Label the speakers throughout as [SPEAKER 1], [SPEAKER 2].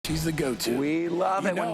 [SPEAKER 1] She's the go-to.
[SPEAKER 2] We love it when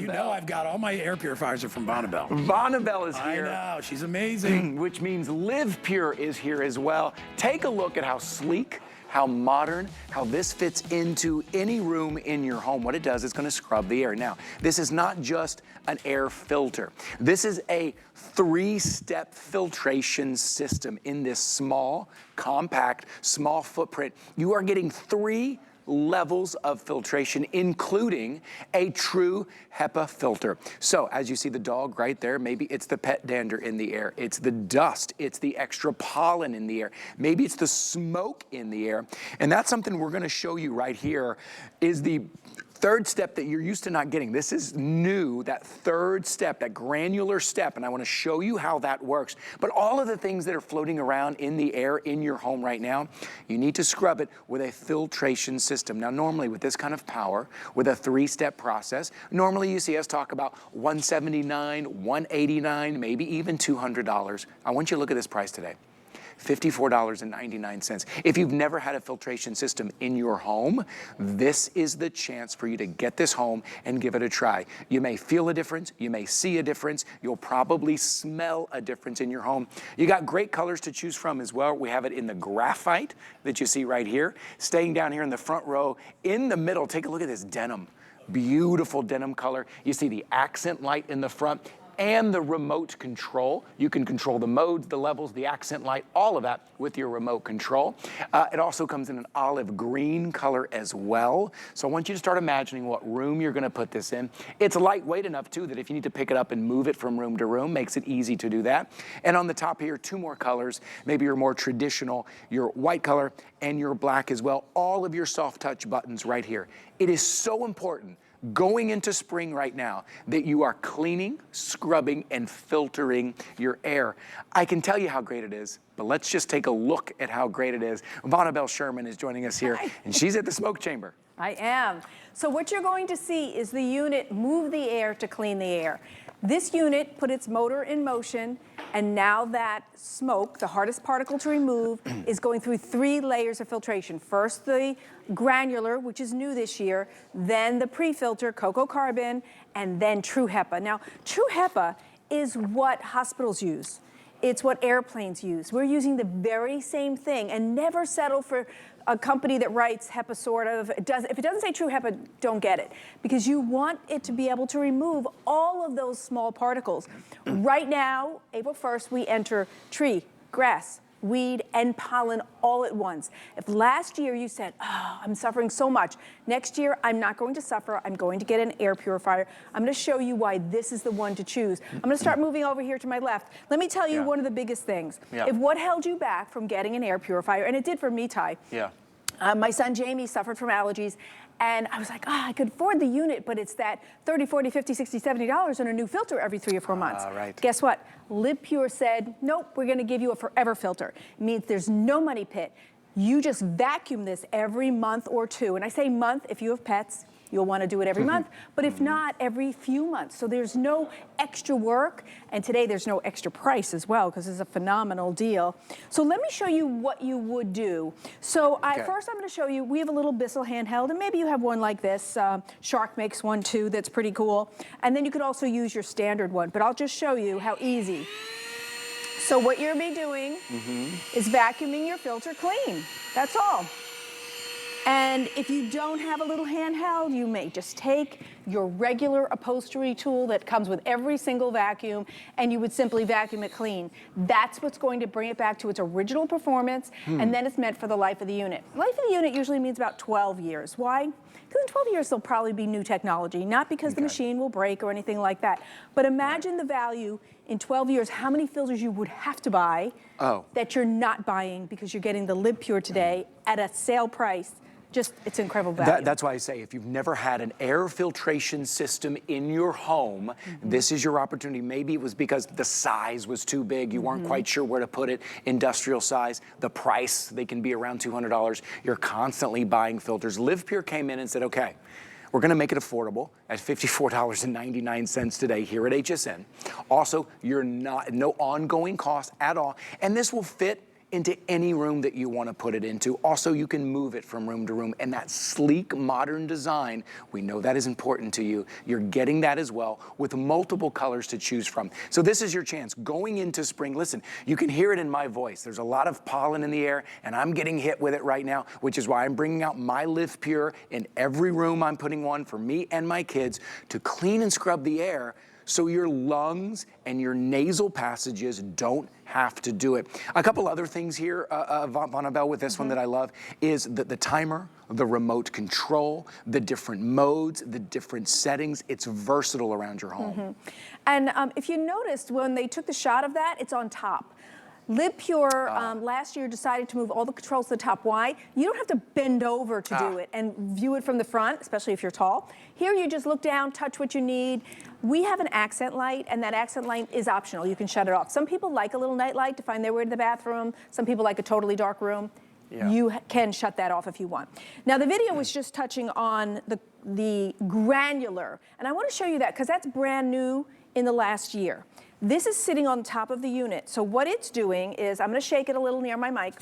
[SPEAKER 1] You know I've got all my air purifiers are from Bonnabelle.
[SPEAKER 2] Bonnabelle is here.
[SPEAKER 1] I know, she's amazing.
[SPEAKER 2] Which means LivePure is here as well. Take a look at how sleek, how modern, how this fits into any room in your home. What it does is going to scrub the air. Now, this is not just an air filter. This is a 3-step filtration system in this small, compact, small footprint. You are getting 3 levels of filtration, including a true HEPA filter. So as you see the dog right there, maybe it's the pet dander in the air, it's the dust, it's the extra pollen in the air, maybe it's the smoke in the air. And that's something we're gonna show you right here is the 3rd step that you're used to not getting. This is new, that 3rd step, that granular step, and I wanna show you how that works. But all of the things that are floating around in the air in your home right now, you need to scrub it with a filtration system. Now, normally with this kind of power, with a 3-step process, normally you see us talk about $179, $189, maybe even $200. I want you to look at this price today. $54.99. If you've never had a filtration system in your home, this is the chance for you to get this home and give it a try. You may feel a difference, you may see a difference, you'll probably smell a difference in your home. You got great colors to choose from as well. We have it in the graphite that you see right here. Staying down here in the front row, in the middle, take a look at this denim. Beautiful denim color. You see the accent light in the front and the remote control. You can control the modes, the levels, the accent light, all of that with your remote control. It also comes in an olive green color as well. So I want you to start imagining what room you're gonna put this in. It's lightweight enough too that if you need to pick it up and move it from room to room, makes it easy to do that. And on the top here, 2 more colors, maybe your more traditional, your white color and your black as well. All of your soft touch buttons right here. It is so important going into spring right now that you are cleaning, scrubbing, and filtering your air. I can tell you how great it is, but let's just take a look at how great it is. Bonnabelle Sherman is joining us here, and she's at the smoke chamber.
[SPEAKER 3] I am. So what you're going to see is the unit move the air to clean the air. This unit put its motor in motion, and now that smoke, the hardest particle to remove, is going through 3 layers of filtration. First, the granular, which is new this year, then the pre-filter, cocoa carbon, and then True HEPA. Now, True HEPA is what hospitals use. It's what airplanes use. We're using the very same thing, and never settle for a company that writes HEPA sort of. If it doesn't say True HEPA, don't get it, because you want it to be able to remove all of those small particles. Right now, April 1st, we enter tree, grass, weed, and pollen all at once. If last year you said, oh, I'm suffering so much, next year I'm not going to suffer, I'm going to get an air purifier. I'm gonna show you why this is the one to choose. I'm gonna start moving over here to my left. Let me tell you one of the biggest things. If what held you back from getting an air purifier, and it did for me, Ty. My son Jamie suffered from allergies, and I was like, I could afford the unit, but it's that $30, $40, $50, $60, $70 on a new filter every 3 or 4 months. Guess what? LivePure said, nope, we're gonna give you a forever filter. It means there's no money pit. You just vacuum this every month or 2. And I say month if you have pets, you'll want to do it every month, but if not, every few months. So there's no extra work, and today there's no extra price as well, because it's a phenomenal deal. So let me show you what you would do. So first I'm going to show you, we have a little Bissell handheld, and maybe you have one like this. Shark makes one too that's pretty cool. And then you could also use your standard one, but I'll just show you how easy. So what you'll be doing is vacuuming your filter clean. That's all. And if you don't have a little handheld, you may just take your regular upholstery tool that comes with every single vacuum, and you would simply vacuum it clean. That's what's going to bring it back to its original performance, and then it's meant for the life of the unit. Life of the unit usually means about 12 years. Why? Because in 12 years, there'll probably be new technology, not because the machine will break or anything like that. But imagine the value in 12 years, how many filters you would have to buy that you're not buying because you're getting the LivePure today at a sale price. Just, it's incredible value.
[SPEAKER 2] That's why I say, if you've never had an air filtration system in your home, this is your opportunity. Maybe it was because the size was too big, you weren't quite sure where to put it, industrial size, the price, they can be around $200. You're constantly buying filters. LivePure came in and said, okay, we're gonna make it affordable at $54.99 today here at HSN. Also, no ongoing cost at all, and this will fit into any room that you want to put it into. Also, you can move it from room to room, and that sleek, modern design, we know that is important to you. You're getting that as well with multiple colors to choose from. So this is your chance going into spring. Listen, you can hear it in my voice. There's a lot of pollen in the air, and I'm getting hit with it right now, which is why I'm bringing out my LivePure in every room. I'm putting one for me and my kids to clean and scrub the air so your lungs and your nasal passages don't have to do it. A couple other things here, Vonabelle, with this one that I love is the timer, the remote control, the different modes, the different settings. It's versatile around your home.
[SPEAKER 3] And if you noticed, when they took the shot of that, it's on top. LivePure last year decided to move all the controls to the top. Why? You don't have to bend over to do it and view it from the front, especially if you're tall. Here you just look down, touch what you need. We have an accent light, and that accent light is optional. You can shut it off. Some people like a little night light to find their way to the bathroom. Some people like a totally dark room. Yeah. You can shut that off if you want. Now the video was just touching on the granular, and I want to show you that because that's brand new in the last year. This is sitting on top of the unit. So what it's doing is, I'm going to shake it a little near my mic.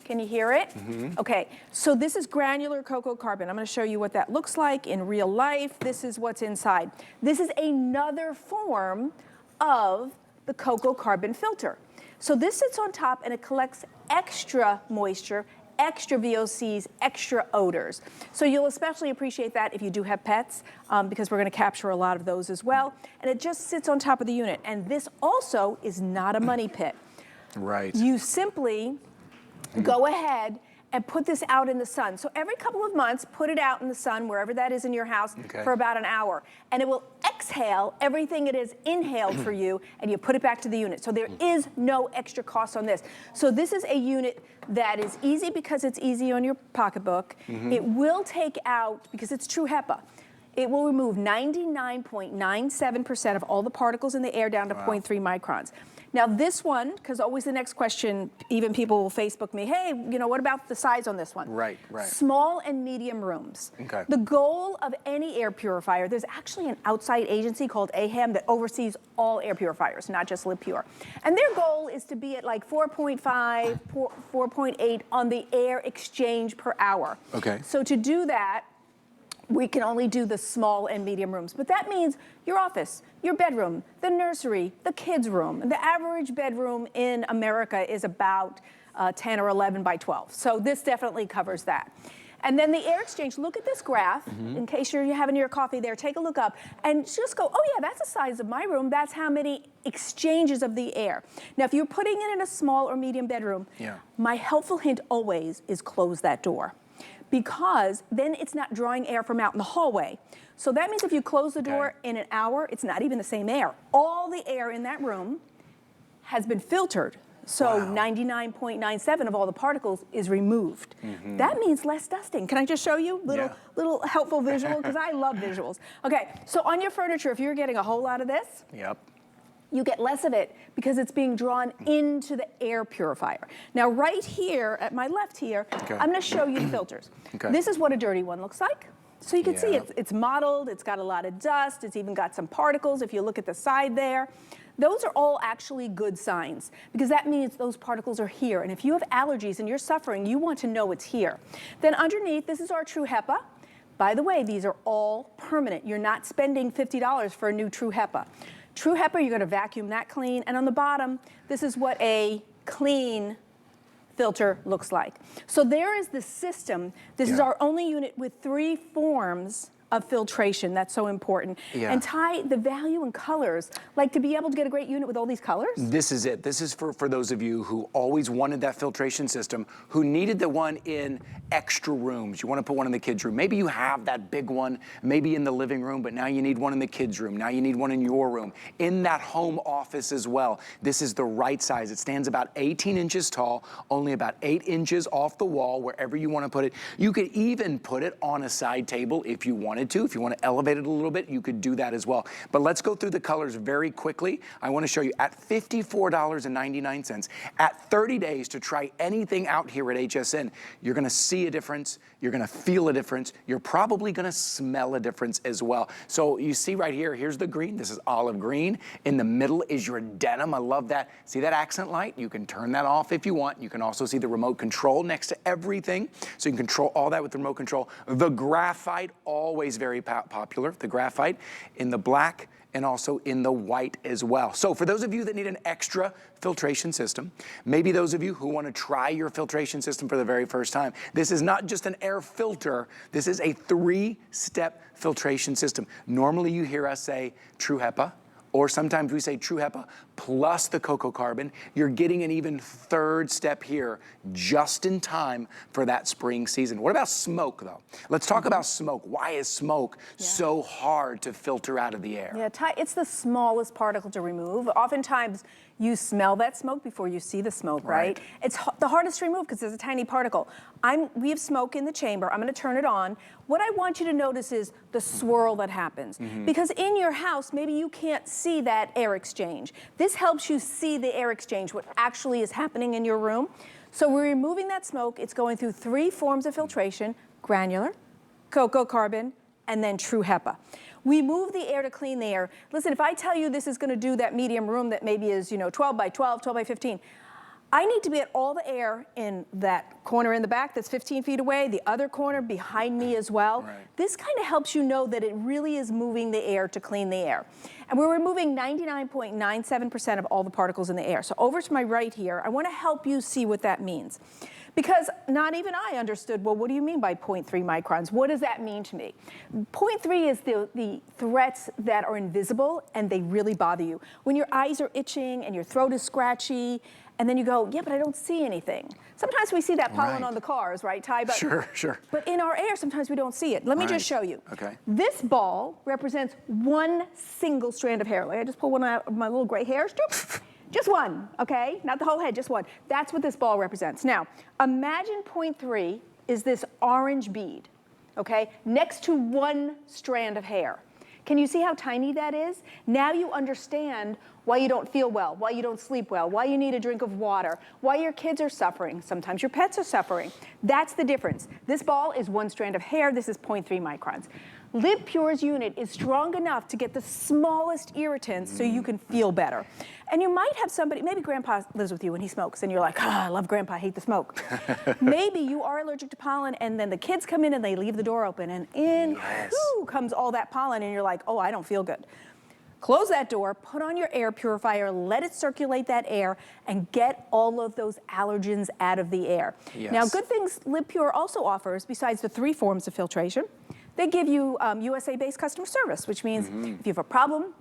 [SPEAKER 3] Can you hear it? Okay, so this is granular cocoa carbon. I'm going to show you what that looks like in real life. This is what's inside. This is another form of the cocoa carbon filter. So this sits on top and it collects extra moisture, extra VOCs, extra odors. So you'll especially appreciate that if you do have pets, because we're going to capture a lot of those as well. And it just sits on top of the unit. And this also is not a money pit.
[SPEAKER 2] Right.
[SPEAKER 3] You simply go ahead and put this out in the sun. So every couple of months, put it out in the sun, wherever that is in your house, for about an hour. And it will exhale everything it has inhaled for you, and you put it back to the unit. So there is no extra cost on this. So this is a unit that is easy because it's easy on your pocketbook. It will take out, because it's True HEPA, it will remove 99.97% of all the particles in the air down to 0.3 microns. Now this one, because always the next question, even people will Facebook me, hey, you know, what about the size on this one?
[SPEAKER 2] Right.
[SPEAKER 3] Small and medium rooms.
[SPEAKER 2] Okay.
[SPEAKER 3] The goal of any air purifier, there's actually an outside agency called AHAM that oversees all air purifiers, not just LivePure. And their goal is to be at like 4.5, 4.8 on the air exchange per hour.
[SPEAKER 2] Okay.
[SPEAKER 3] So to do that, we can only do the small and medium rooms. But that means your office, your bedroom, the nursery, the kids' room. The average bedroom in America is about 10 or 11 by 12. So this definitely covers that. And then the air exchange, look at this graph, in case you're having your coffee there, take a look up, and just go, oh yeah, that's the size of my room. That's how many exchanges of the air. Now, if you're putting it in a small or medium bedroom, my helpful hint always is close that door, because then it's not drawing air from out in the hallway. So that means if you close the door in an hour, it's not even the same air. All the air in that room has been filtered. So 99.97 of all the particles is removed. That means less dusting. Can I just show you? Little helpful visual, because I love visuals. Okay, so on your furniture, if you're getting a whole lot of this, you get less of it because it's being drawn into the air purifier. Now right here, at my left here, I'm gonna show you the filters. This is what a dirty one looks like. So you can see it's mottled, it's got a lot of dust, it's even got some particles if you look at the side there. Those are all actually good signs, because that means those particles are here. And if you have allergies and you're suffering, you want to know it's here. Then underneath, this is our True HEPA. By the way, these are all permanent. You're not spending $50 for a new True HEPA. True HEPA, you're gonna vacuum that clean. And on the bottom, this is what a clean filter looks like. So there is the system. This is our only unit with 3 forms of filtration. That's so important. And Ty, the value in colors, like to be able to get a great unit with all these colors?
[SPEAKER 2] This is it. This is for those of you who always wanted that filtration system, who needed the one in extra rooms. You want to put one in the kids' room. Maybe you have that big one, maybe in the living room, but now you need one in the kids' room. Now you need one in your room, in that home office as well. This is the right size. It stands about 18 inches tall, only about 8 inches off the wall, wherever you want to put it. You could even put it on a side table if you wanted wanted to. If you want to elevate it a little bit, you could do that as well. But let's go through the colors very quickly. I want to show you at $54.99, at 30 days to try anything out here at HSN, you're going to see a difference. You're going to feel a difference. You're probably going to smell a difference as well. So you see right here, here's the green. This is olive green. In the middle is your denim. I love that. See that accent light? You can turn that off if you want. You can also see the remote control next to everything. So you can control all that with the remote control. The graphite, always very popular. The graphite in the black and also in the white as well. So for those of you that need an extra filtration system, maybe those of you who want to try your filtration system for the very first time, this is not just an air filter, this is a 3-step filtration system. Normally you hear us say True HEPA, or sometimes we say True HEPA plus the cocoa carbon. You're getting an even 3rd step here just in time for that spring season. What about smoke though? Let's talk about smoke. Why is smoke so hard to filter out of the air?
[SPEAKER 3] Yeah, it's the smallest particle to remove. Oftentimes you smell that smoke before you see the smoke, right? It's the hardest to remove because it's a tiny particle. We have smoke in the chamber. I'm going to turn it on. What I want you to notice is the swirl that happens. Because in your house, maybe you can't see that air exchange. This helps you see the air exchange, what actually is happening in your room. So we're removing that smoke. It's going through 3 forms of filtration: granular, cocoa carbon, and then True HEPA. We move the air to clean the air. Listen, if I tell you this is going to do that medium room that maybe is, 12 by 12, 12 by 15, I need to be at all the air in that corner in the back that's 15 feet away, the other corner behind me as well. This kind of helps you know that it really is moving the air to clean the air. And we're removing 99.97% of all the particles in the air. So over to my right here, I want to help you see what that means. Because not even I understood, well, what do you mean by 0.3 microns? What does that mean to me? 0.3 is the threats that are invisible and they really bother you. When your eyes are itching and your throat is scratchy, and then you go, yeah, but I don't see anything. Sometimes we see that pollen on the cars, right, Ty? But,
[SPEAKER 2] sure.
[SPEAKER 3] But in our air, sometimes we don't see it. Let me just show you.
[SPEAKER 2] Okay.
[SPEAKER 3] This ball represents one single strand of hair. Like I just pull one out of my little gray hairs. Just one, okay? Not the whole head, just one. That's what this ball represents. Now, imagine 0.3 is this orange bead, okay, next to one strand of hair. Can you see how tiny that is? Now you understand why you don't feel well, why you don't sleep well, why you need a drink of water, why your kids are suffering. Sometimes your pets are suffering. That's the difference. This ball is one strand of hair. This is 0.3 microns. LivePure's unit is strong enough to get the smallest irritants so you can feel better. And you might have somebody, maybe grandpa lives with you and he smokes and you're like, I love grandpa, I hate the smoke. Maybe you are allergic to pollen and then the kids come in and they leave the door open and in comes all that pollen and you're like, oh, I don't feel good. Close that door, put on your air purifier, let it circulate that air, and get all of those allergens out of the air. Now, good things LivePure also offers, besides the 3 forms of filtration, they give you USA-based customer service, which means if you have a problem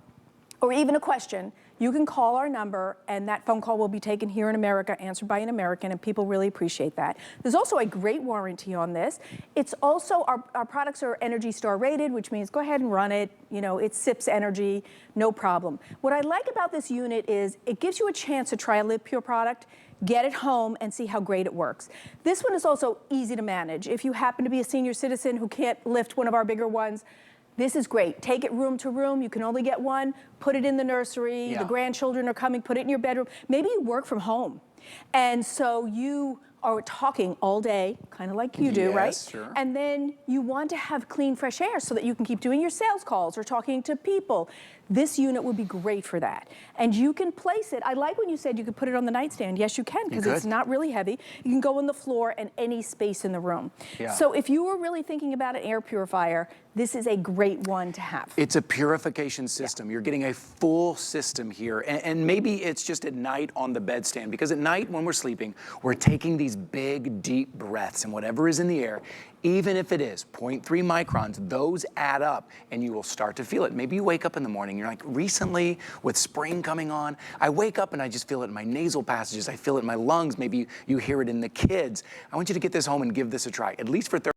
[SPEAKER 3] or even a question, you can call our number and that phone call will be taken here in America, answered by an American, and people really appreciate that. There's also a great warranty on this. It's also, our products are Energy Star rated, which means go ahead and run it. It sips energy, no problem. What I like about this unit is it gives you a chance to try a LivePure product, get it home and see how great it works. This one is also easy to manage. If you happen to be a senior citizen who can't lift one of our bigger ones, this is great. Take it room to room. You can only get one. Put it in the nursery. The grandchildren are coming. Put it in your bedroom. Maybe you work from home. And so you are talking all day, kind of like you do, right?
[SPEAKER 2] Sure.
[SPEAKER 3] And then you want to have clean, fresh air so that you can keep doing your sales calls or talking to people. This unit would be great for that. And you can place it. I like when you said you could put it on the nightstand. Yes, you can, because it's not really heavy. You can go on the floor and any space in the room. So if you were really thinking about an air purifier, this is a great one to have.
[SPEAKER 2] It's a purification system. You're getting a full system here. And maybe it's just at night on the bedstand, because at night when we're sleeping, we're taking these big, deep breaths, and whatever is in the air, even if it is 0.3 microns, those add up and you will start to feel it. Maybe you wake up in the morning, you're like, recently with spring coming on, I wake up and I just feel it in my nasal passages, I feel it in my lungs, maybe you hear it in the kids. I want you to get this home and give this a try, at least for 30